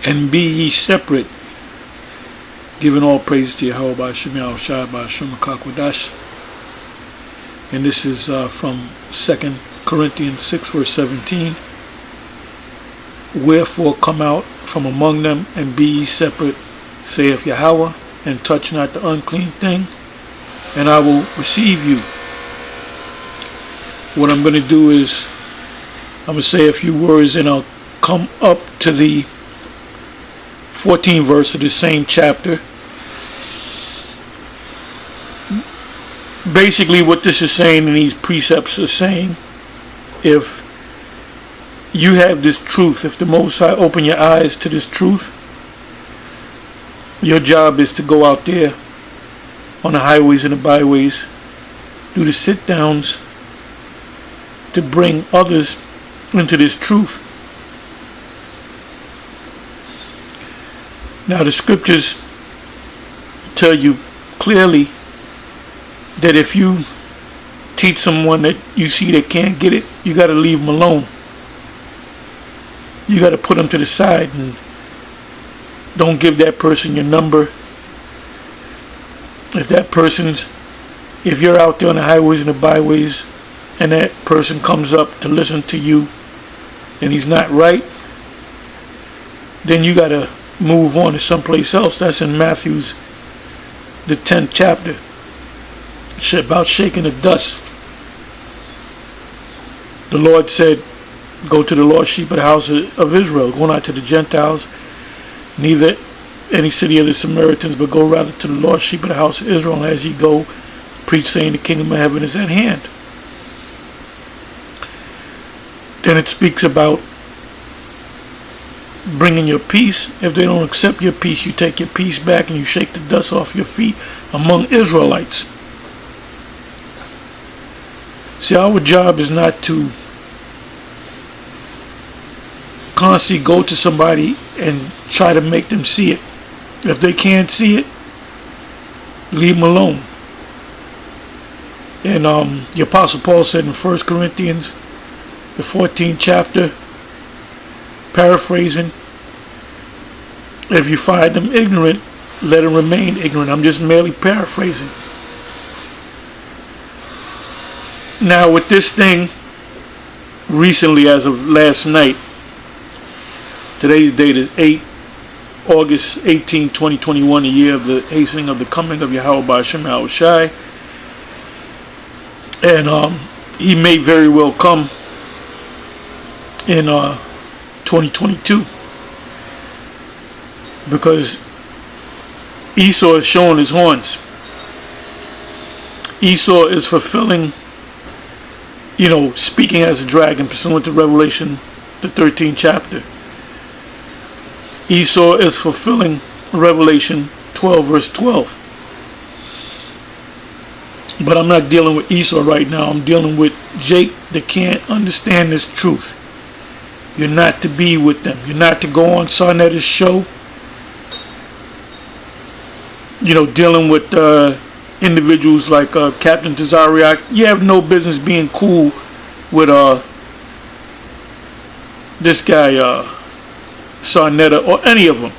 and be ye separate, giving all praise to Yahweh by Shem Yahushua by Shem Kakwadash. And this is from 2 Corinthians 6 verse 17. Wherefore come out from among them and be ye separate, saith Yahweh, and touch not the unclean thing, and I will receive you. What I'm going to do is I'm going to say a few words and I'll come up to the 14th verse of the same chapter. Basically what this is saying, and these precepts are saying, if you have this truth, if the Most High open your eyes to this truth, your job is to go out there on the highways and the byways, do the sit downs to bring others into this truth. Now the scriptures tell you clearly that if you teach someone that you see they can't get it, you got to leave them alone. You got to put them to the side and don't give that person your number. If you're out there on the highways and the byways and that person comes up to listen to you and he's not right, then you got to move on to someplace else. That's in Matthew's, the 10th chapter. It's about shaking the dust. The Lord said, go to the lost sheep of the house of Israel. Go not to the Gentiles, neither any city of the Samaritans, but go rather to the lost sheep of the house of Israel. And as ye go, preach, saying, the kingdom of heaven is at hand. Then it speaks about bringing your peace. If they don't accept your peace, you take your peace back and you shake the dust off your feet among Israelites. See, our job is not to constantly go to somebody and try to make them see it. If they can't see it, leave them alone. And the Apostle Paul said in 1 Corinthians, the 14th chapter, paraphrasing, if you find them ignorant, let them remain ignorant. I'm just merely paraphrasing. Now with this thing, recently as of last night, today's date is August 18, 2021, the year of the hastening of the coming of Yahweh by Shem Yahushua. And he may very well come in 2022, because Esau is showing his horns. Esau is fulfilling, speaking as a dragon pursuant to Revelation, the 13th chapter. Esau is fulfilling Revelation 12 verse 12. But I'm not dealing with Esau right now. I'm dealing with Jake that can't understand this truth. You're not to be with them. You're not to go on Sarnetta's show. Dealing with individuals like Captain Tazariak. You have no business being cool with this guy Sarnetta or any of them.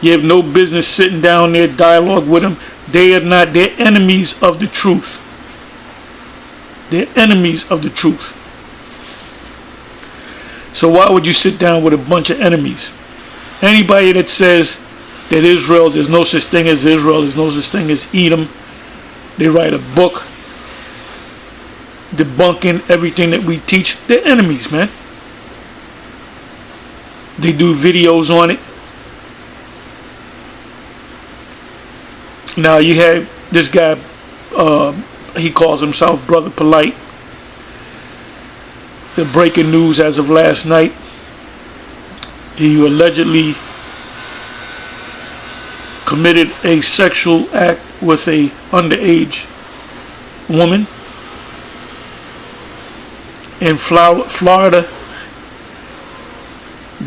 You have no business sitting down there dialogue with them. They're enemies of the truth. They're enemies of the truth. So why would you sit down with a bunch of enemies? Anybody that says that Israel, there's no such thing as Israel, there's no such thing as Edom, they write a book debunking everything that we teach, they're enemies, man. They do videos on it. Now you have this guy, he calls himself Brother Polite. The breaking news as of last night, he allegedly committed a sexual act with a underage woman in Florida,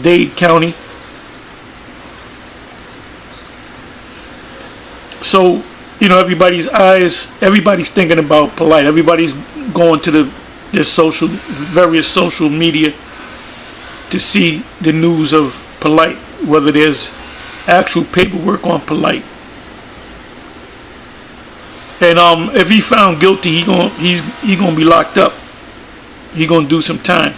Dade County. So, everybody's thinking about Polite. Everybody's going to their various social media to see the news of Polite, whether there's actual paperwork on Polite. And if he found guilty, he's gonna be locked up. He gonna do some time,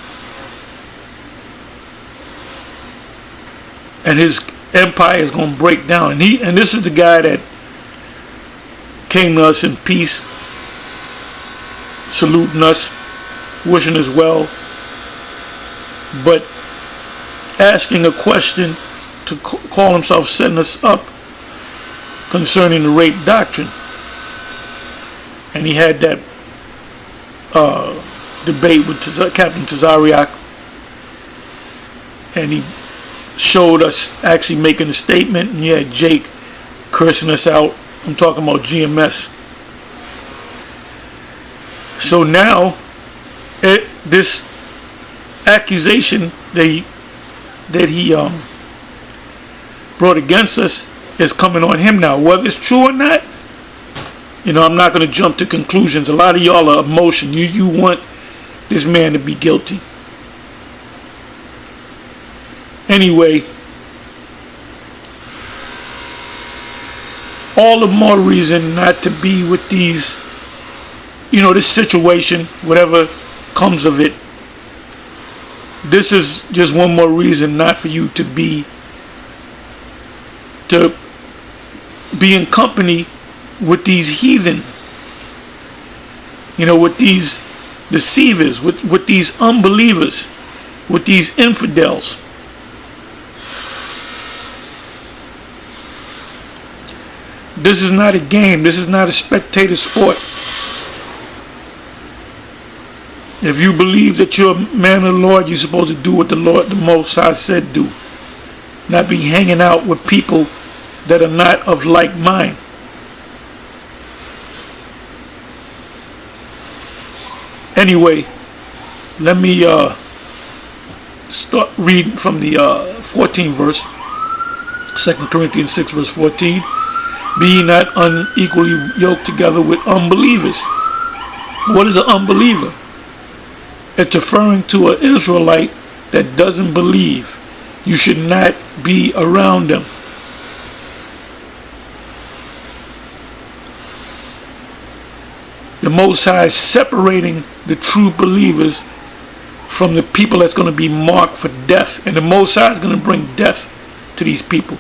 and his empire is gonna break down. And this is the guy that came to us in peace, saluting us, wishing us well, but asking a question to call himself setting us up concerning the rape doctrine. And he had that debate with Captain Tazariak, and he showed us actually making a statement, and you had Jake cursing us out. I'm talking about GMS. So now this accusation that he brought against us is coming on him now. Whether it's true or not, I'm not going to jump to conclusions. A lot of y'all are emotion. You want this man to be guilty. Anyway, all the more reason not to be with these, this situation, whatever comes of it. This is just one more reason not for you to be in company with these heathen, with these deceivers, with these unbelievers, with these infidels. This is not a game. This is not a spectator sport. If you believe that you're a man of the Lord, you're supposed to do what the Most High said do. Not be hanging out with people that are not of like mind. Anyway, let me start reading from the 14th verse. 2 Corinthians 6 verse 14. Be ye not unequally yoked together with unbelievers. What is an unbeliever? It's referring to an Israelite that doesn't believe. You should not be around them. The Most High is separating the true believers from the people that's going to be marked for death. And the Most High is going to bring death to these people.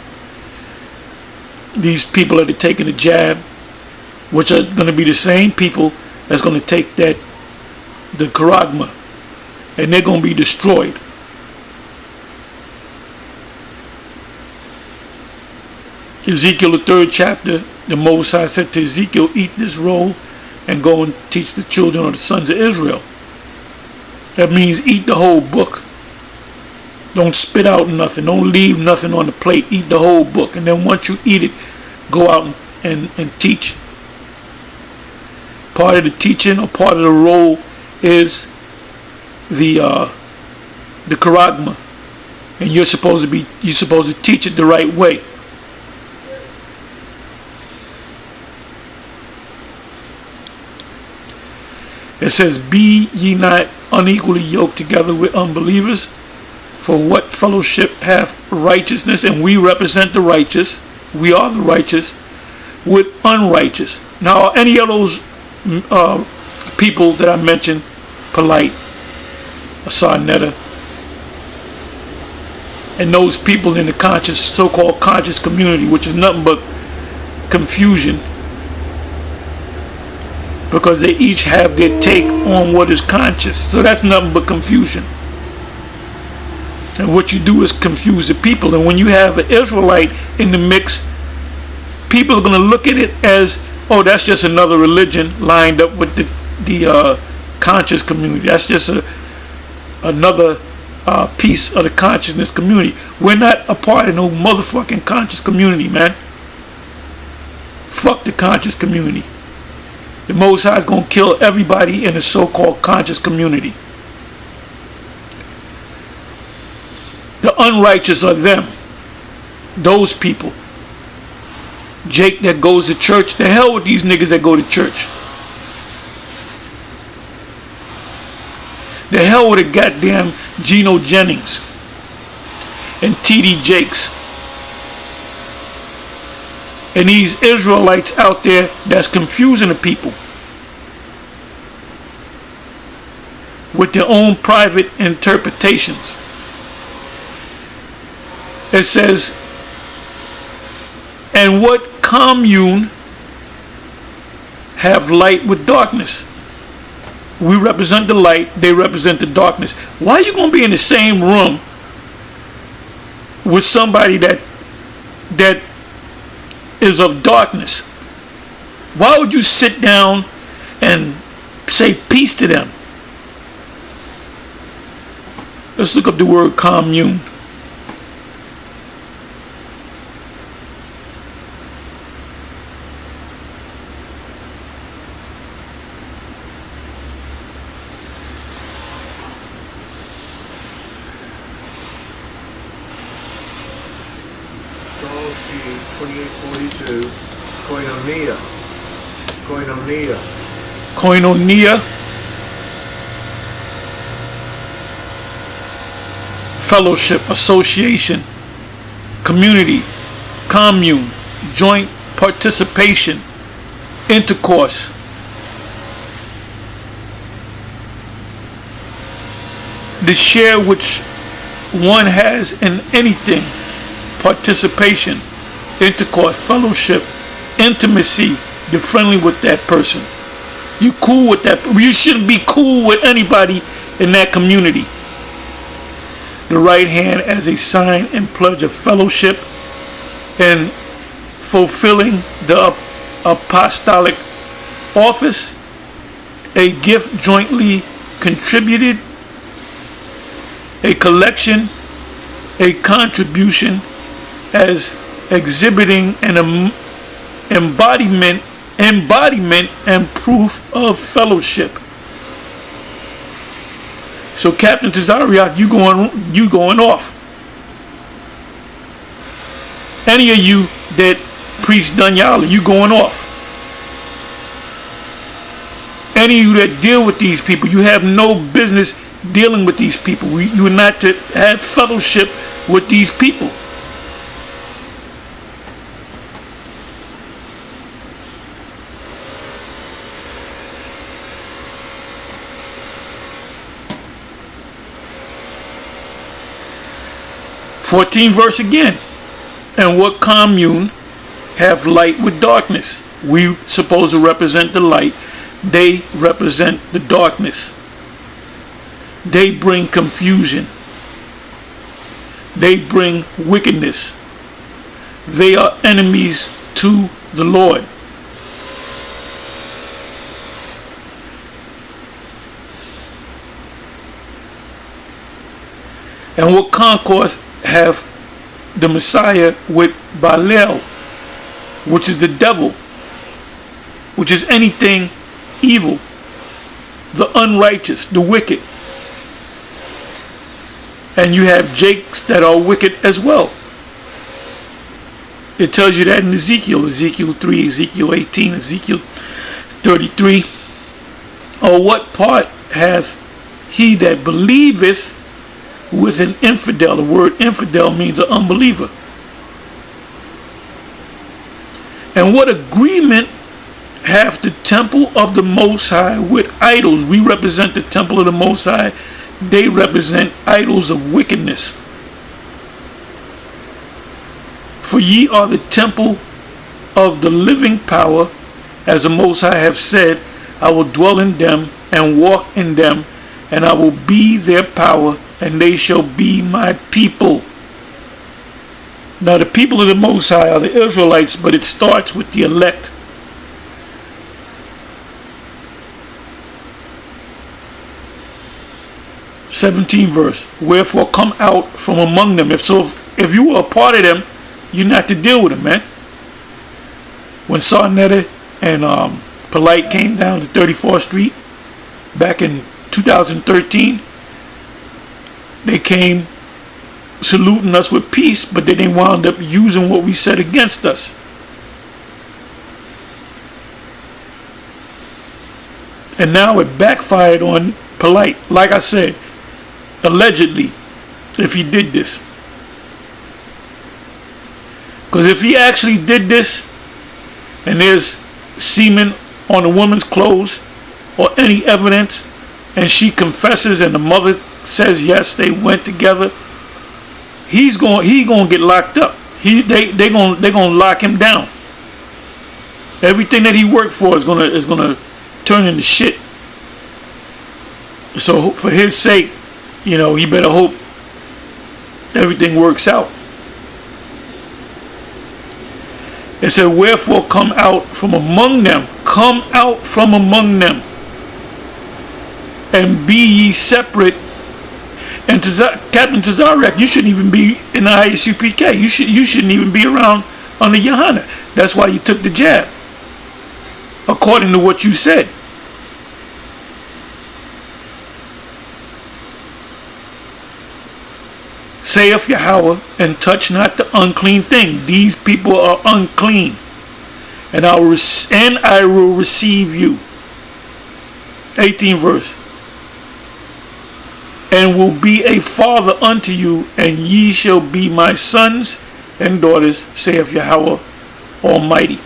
These people that are taking the jab, which are going to be the same people that's going to take the charagma, and they're going to be destroyed. Ezekiel, the 3rd chapter, the Most High said to Ezekiel, eat this roll and go and teach the children of the sons of Israel. That means eat the whole book. Don't spit out nothing. Don't leave nothing on the plate. Eat the whole book. And then once you eat it, go out and teach. Part of the teaching or part of the role is the charagma. And you're supposed to teach it the right way. It says, be ye not unequally yoked together with unbelievers. For what fellowship hath righteousness? And we represent the righteous. We are the righteous with unrighteous. Now, any of those people that I mentioned, Polite, Sarnetta, and those people in the so-called conscious community, which is nothing but confusion, because they each have their take on what is conscious. So that's nothing but confusion. And what you do is confuse the people. And when you have an Israelite in the mix, people are going to look at it as, oh, that's just another religion lined up with the conscious community. That's just another piece of the consciousness community. We're not a part of no motherfucking conscious community, man. Fuck the conscious community. The Most High is going to kill everybody in the so-called conscious community. The unrighteous are them. Those people. Jake that goes to church. The hell with these niggas that go to church. The hell with a goddamn Geno Jennings. and T.D. Jakes. And these Israelites out there that's confusing the people with their own private interpretations. It says, and what commune have light with darkness? We represent the light, they represent the darkness. Why are you going to be in the same room with somebody that is of darkness? Why would you sit down and say peace to them? Let's look up the word commune. Strong's G 2842. Koinonia. Koinonia. Koinonia. Fellowship, association, community, commune, joint participation, intercourse. The share which one has in anything, participation, intercourse, fellowship, intimacy, you're friendly with that person. You cool with that. You shouldn't be cool with anybody in that community. The right hand as a sign and pledge of fellowship and fulfilling the apostolic office, a gift jointly contributed, a collection, a contribution as exhibiting an embodiment and proof of fellowship. So Captain Tazariak, you going off. Any of you that preach Dunyala, you going off. Any of you that deal with these people, you have no business dealing with these people. You are not to have fellowship with these people. '14th verse again. And what commune have light with darkness? We supposed to represent the light. They represent the darkness. They bring confusion. They bring wickedness. They are enemies to the Lord. And what concord have the Messiah with Baalel, which is the devil, which is anything evil, the unrighteous, the wicked. And you have Jakes that are wicked as well. It tells you that in Ezekiel 3, Ezekiel 18, Ezekiel 33. Or what part hath he that believeth with an infidel? The word infidel means an unbeliever. And what agreement hath the temple of the Most High with idols? We represent the temple of the Most High. They represent idols of wickedness. For ye are the temple of the living power, as the Most High have said, I will dwell in them and walk in them, and I will be their power, and they shall be my people. Now the people of the Most High are the Israelites, but it starts with the elect. '17th verse. Wherefore come out from among them. If you were a part of them, you're not to deal with them, man. When Sarnetta and Polite came down to 34th Street back in 2013, they came saluting us with peace, but then they wound up using what we said against us. And now it backfired on Polite. Like I said, allegedly, if he did this. Because if he actually did this, and there's semen on the woman's clothes or any evidence, and she confesses and the mother says yes, they went together, he gonna get locked up. They gonna lock him down. Everything that he worked for is gonna turn into shit. So for his sake, he better hope everything works out. It said, wherefore come out from among them, and be ye separate. And Captain Tazarek, you shouldn't even be in the ISUPK. You shouldn't even be around under Yohana. That's why you took the jab, according to what you said. Saith Yahweh, and touch not the unclean thing. These people are unclean, and I will receive you. 18th verse. And will be a father unto you, and ye shall be my sons and daughters, saith Yahweh Almighty.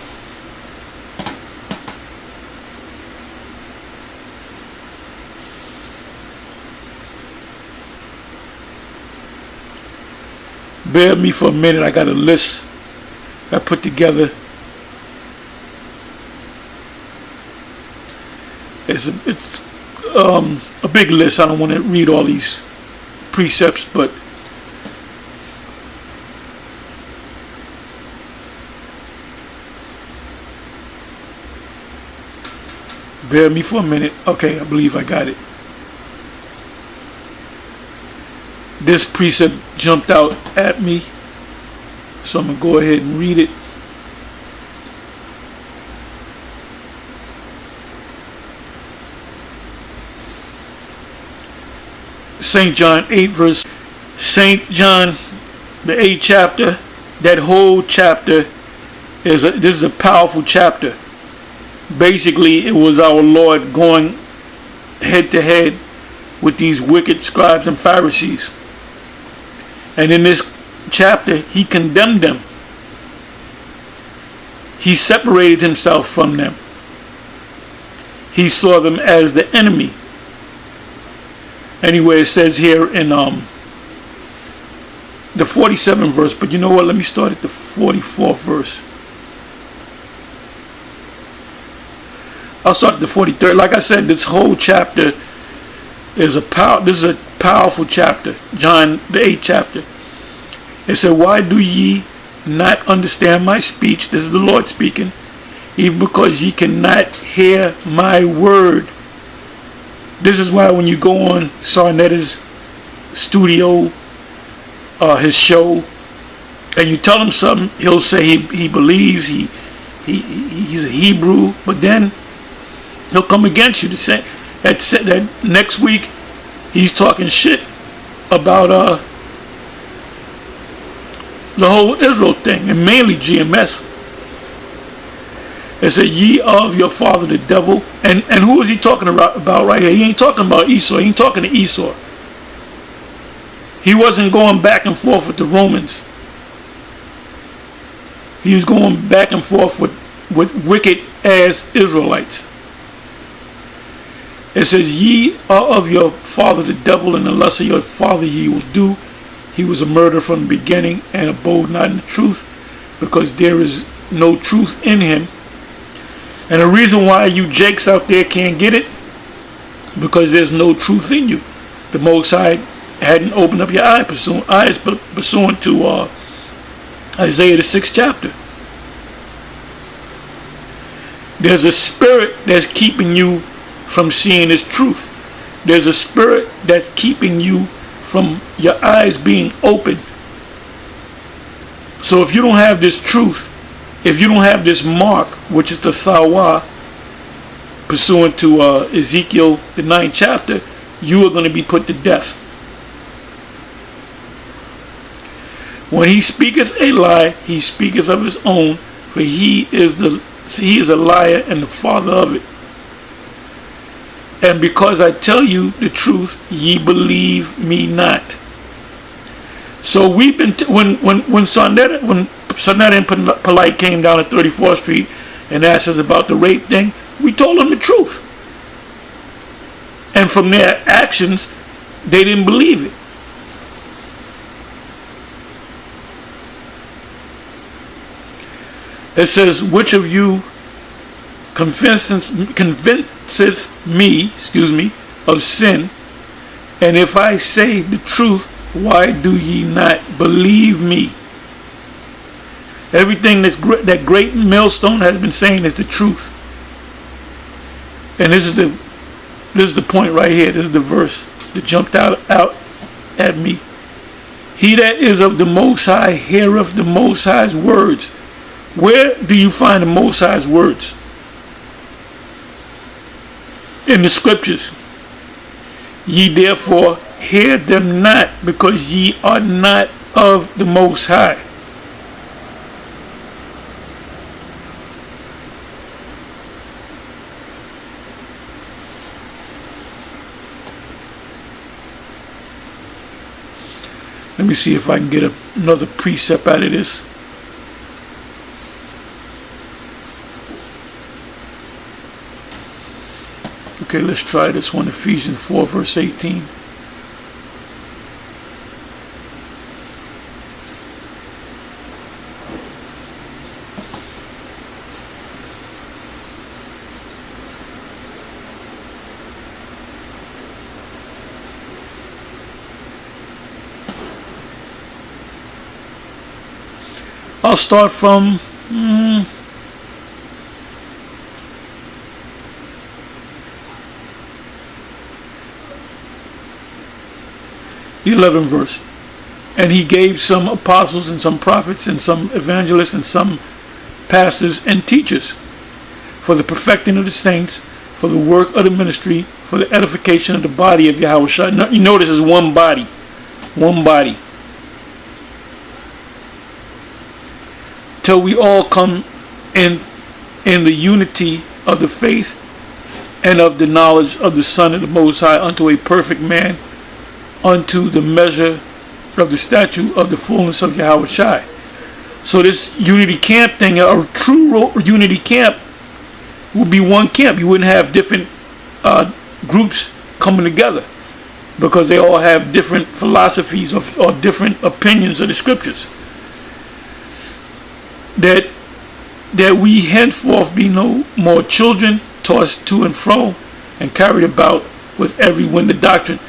Bear with me for a minute. I got a list I put together. It's a big list. I don't want to read all these precepts, but bear with me for a minute. Okay, I believe I got it. This precept jumped out at me, so I'm going to go ahead and read it. St. John 8 verse. St. John, the 8th chapter, that whole chapter, this is a powerful chapter. Basically, it was our Lord going head to head with these wicked scribes and Pharisees. And in this chapter, he condemned them. He separated himself from them. He saw them as the enemy. Anyway, it says here in the 47th verse, but you know what? Let me start at the 44th verse. I'll start at the 43rd. Like I said, this whole chapter is this is a powerful chapter. John, the 8th chapter. It said, why do ye not understand my speech? This is the Lord speaking. Even because ye cannot hear my word. This is why when you go on Sarnetta's studio, his show, and you tell him something, he'll say he believes, he's a Hebrew, but then he'll come against you to say that next week he's talking shit about the whole Israel thing, and mainly GMS. It said, ye are of your father the devil. And who is he talking about right here? He ain't talking about Esau. He ain't talking to Esau. He wasn't going back and forth with the Romans. He was going back and forth with wicked ass Israelites. It says, ye are of your father the devil, and the lust of your father ye will do. He was a murderer from the beginning, and abode not in the truth, because there is no truth in him. And the reason why you jakes out there can't get it, because there's no truth in you. The Most High hadn't opened up your eyes pursuant to Isaiah the 6th chapter. There's a spirit that's keeping you from seeing this truth. There's a spirit that's keeping you from your eyes being open. So if you don't have this truth, if you don't have this mark, which is the Thawah, pursuant to Ezekiel, the 9th chapter, you are going to be put to death. When he speaketh a lie, he speaketh of his own, for he is a liar and the father of it. And because I tell you the truth, ye believe me not. So we've been when Impolite came down to 34th Street and asked us about the rape thing, we told them the truth. And from their actions, they didn't believe it. It says, which of you convinceth me, of sin? And if I say the truth, why do ye not believe me? Everything that great millstone has been saying is the truth. And this is the point right here. This is the verse that jumped out at me. He that is of the Most High heareth the Most High's words. Where do you find the Most High's words? In the scriptures. Ye therefore hear them not, because ye are not of the Most High. Let me see if I can get another precept out of this. Okay, let's try this one. Ephesians 4 verse 18. I'll start from the 11th verse. And he gave some apostles and some prophets and some evangelists and some pastors and teachers for the perfecting of the saints, for the work of the ministry, for the edification of the body of Yahweh. You notice it's one body. One body. Till we all come in the unity of the faith and of the knowledge of the Son of the Most High, unto a perfect man, unto the measure of the stature of the fullness of Yahweh Shai. So this unity camp thing, a true unity camp, would be one camp. You wouldn't have different groups coming together, because they all have different philosophies or different opinions of the scriptures. That we henceforth be no more children, tossed to and fro and carried about with every wind of doctrine.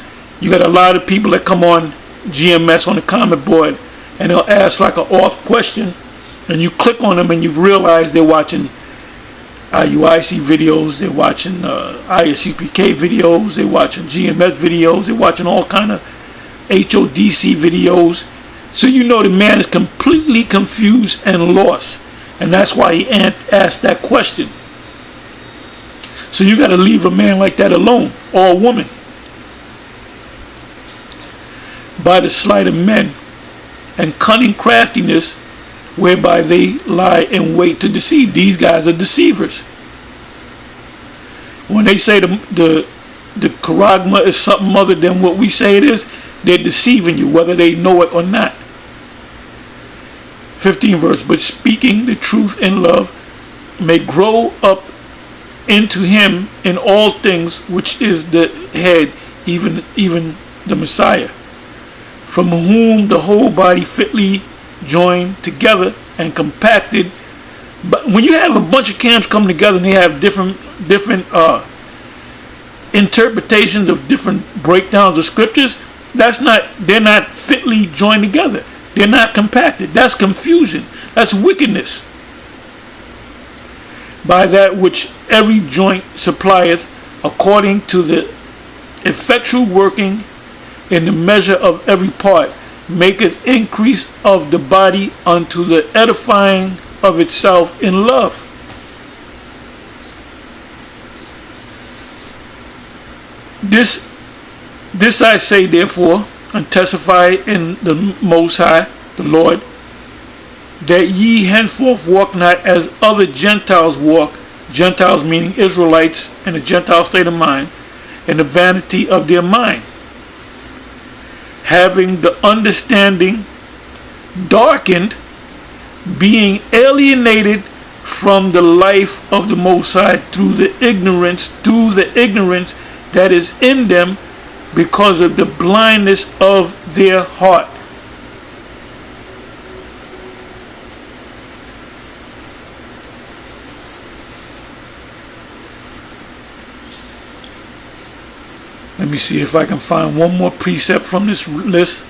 You got a lot of people that come on GMS on the comment board, and they'll ask like an off question, and you click on them and you realize they're watching IUIC videos, they're watching ISUPK videos, they're watching GMS videos, they're watching all kind of HODC videos. So you know the man is completely confused and lost. And that's why he asked that question. So you got to leave a man like that alone, or a woman. By the sleight of men and cunning craftiness, whereby they lie in wait to deceive. These guys are deceivers. When they say the charagma is something other than what we say it is, they're deceiving you, whether they know it or not. 15th verse, but speaking the truth in love may grow up into him in all things, which is the head, even the Messiah, from whom the whole body fitly joined together and compacted. But when you have a bunch of camps come together and they have different interpretations of different breakdowns of scriptures, they're not fitly joined together. They're not compacted. That's confusion. That's wickedness. By that which every joint supplieth, according to the effectual working in the measure of every part, maketh increase of the body unto the edifying of itself in love. This I say therefore, and testify in the Most High, the Lord, that ye henceforth walk not as other Gentiles walk, Gentiles meaning Israelites in a Gentile state of mind, in the vanity of their mind, having the understanding darkened, being alienated from the life of the Most High through the ignorance that is in them because of the blindness of their heart. Let me see if I can find one more precept from this list.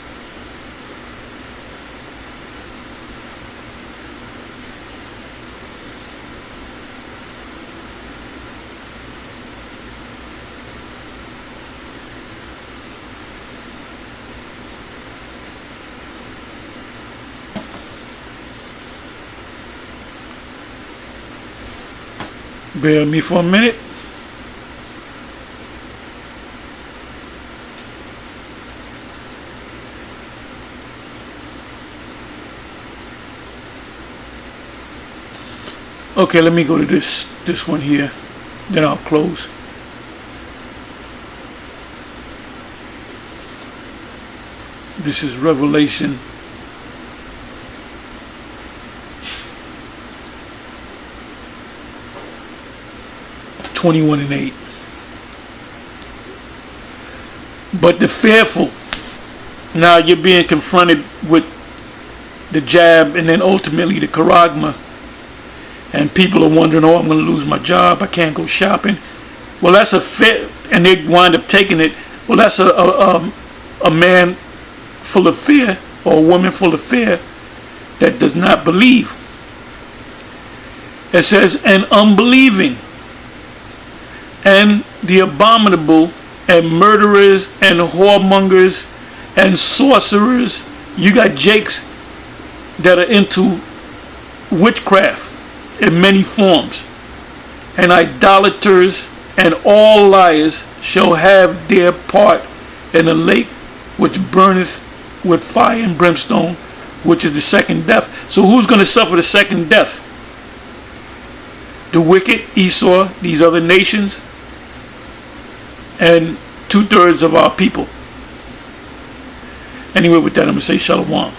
Bear with me for a minute. Okay, let me go to this one here, then I'll close. This is Revelation 21:8. But the fearful, now you're being confronted with the jab and then ultimately the charagma, and people are wondering, oh, I'm going to lose my job, I can't go shopping. Well, that's a fear, and they wind up taking it. Well, that's a man full of fear, or a woman full of fear, that does not believe. It says, and unbelieving, and the abominable, and murderers, and whoremongers, and sorcerers. You got jakes that are into witchcraft in many forms, and idolaters, and all liars shall have their part in the lake which burneth with fire and brimstone, which is the second death. So who's going to suffer the second death? The wicked, Esau, these other nations, and 2/3 of our people. Anyway, with that, I'm going to say shalom.